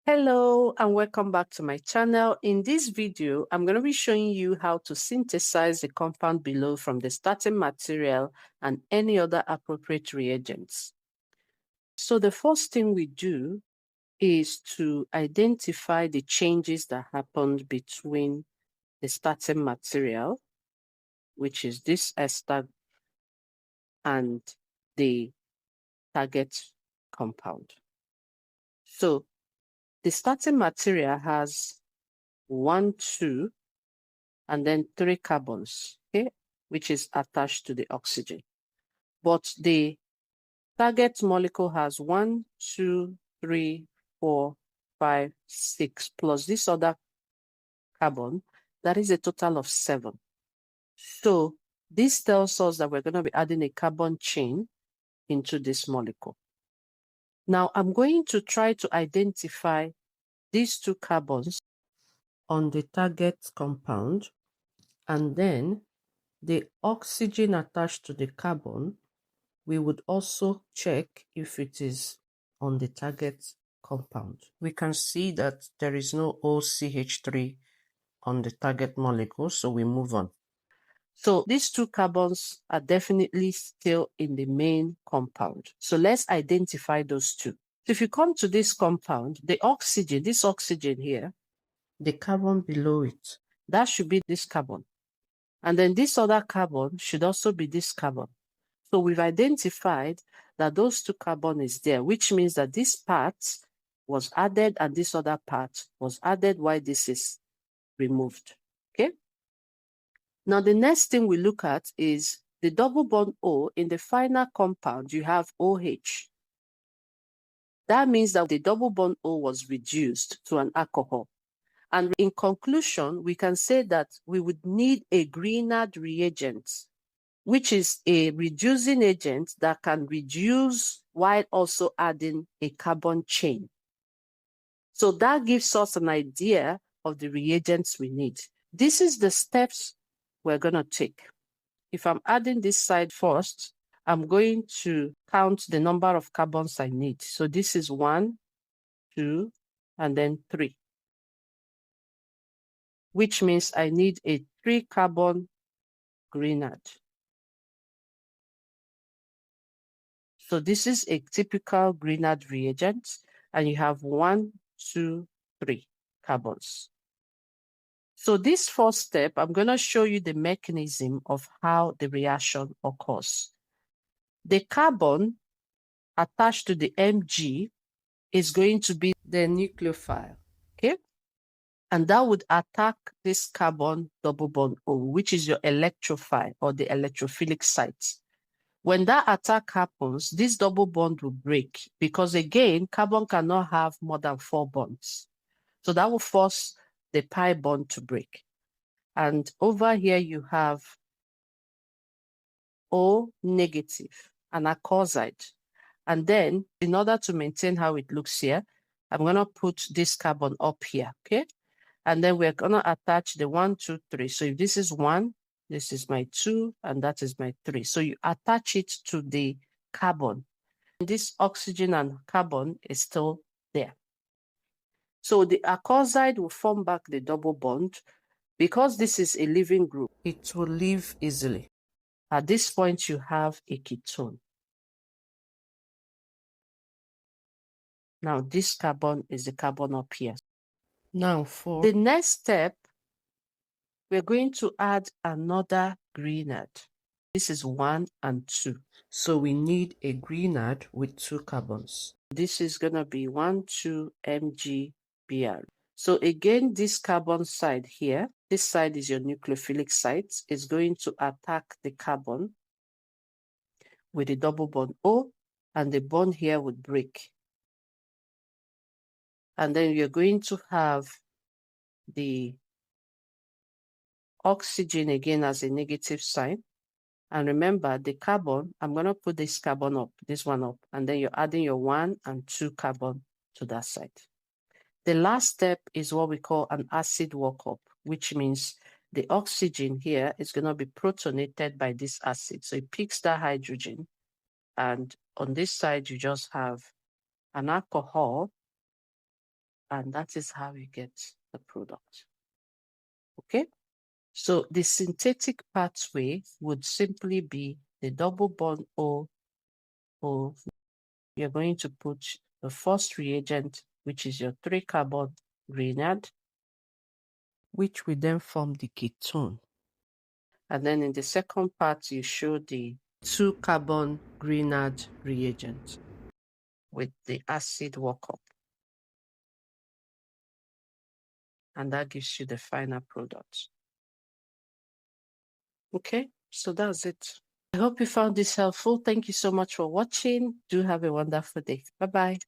Hello and welcome back to my channel. In this video, I'm going to be showing you how to synthesize the compound below from the starting material and any other appropriate reagents. So the first thing we do is to identify the changes that happened between the starting material, which is this ester, and the target compound. So the starting material has 1, 2, and then 3 carbons, okay, which is attached to the oxygen. But the target molecule has 1, 2, 3, 4, 5, 6, plus this other carbon. That is a total of 7. So this tells us that we're going to be adding a carbon chain into this molecule. Now I'm going to try to identify these 2 carbons on the target compound, and then the oxygen attached to the carbon, we would also check if it is on the target compound. We can see that there is no OCH3 on the target molecule, so we move on. So these 2 carbons are definitely still in the main compound. So let's identify those 2. So if you come to this compound, the oxygen, this oxygen here, the carbon below it, that should be this carbon. And then this other carbon should also be this carbon. So we've identified that those 2 carbon is there, which means that this part was added and this other part was added while this is removed. Okay. Now the next thing we look at is the double bond O. In the final compound, you have OH. That means that the double bond O was reduced to an alcohol. And in conclusion, we can say that we would need a Grignard reagent, which is a reducing agent that can reduce while also adding a carbon chain. So that gives us an idea of the reagents we need. This is the steps we're going to take. If I'm adding this side first, I'm going to count the number of carbons I need. So this is 1, 2, and then 3, which means I need a 3-carbon Grignard. So this is a typical Grignard reagent, and you have 1, 2, 3 carbons. So this first step, I'm going to show you the mechanism of how the reaction occurs. The carbon attached to the Mg is going to be the nucleophile, okay? And that would attack this carbon double bond O, which is your electrophile or the electrophilic site. When that attack happens, this double bond will break because, again, carbon cannot have more than 4 bonds. So that will force the pi bond to break. And over here, you have O negative, an alkoxide. And then, in order to maintain how it looks here, I'm going to put this carbon up here, okay? And then we're going to attach the 1, 2, 3. So if this is 1, this is my 2, and that is my 3. So you attach it to the carbon. This oxygen and carbon is still there. So the alkoxide will form back the double bond. Because this is a living group, it will leave easily. At this point, you have a ketone. Now, this carbon is the carbon up here. Now, for the next step, we're going to add another Grignard. This is 1 and 2. So we need a Grignard with 2 carbons. This is going to be 1, 2 MgBr. So again, this carbon side here, this side is your nucleophilic site, is going to attack the carbon with a double bond O, and the bond here would break. And then you're going to have the oxygen again as a negative sign. And remember, the carbon, I'm going to put this carbon up, this one up, and then you're adding your 1 and 2 carbon to that side. The last step is what we call an acid walk-up, which means the oxygen here is going to be protonated by this acid. So it picks that hydrogen, and on this side, you just have an alcohol and that is how you get the product. Okay, so the synthetic pathway would simply be the double bond O. You're going to put the first reagent, which is your 3-carbon grenade, which will then form the ketone. And then in the second part, you show the 2-carbon grenade reagent with the acid workup. And that gives you the final product. Okay, so that's it. I hope you found this helpful. Thank you so much for watching. Do have a wonderful day. Bye-bye.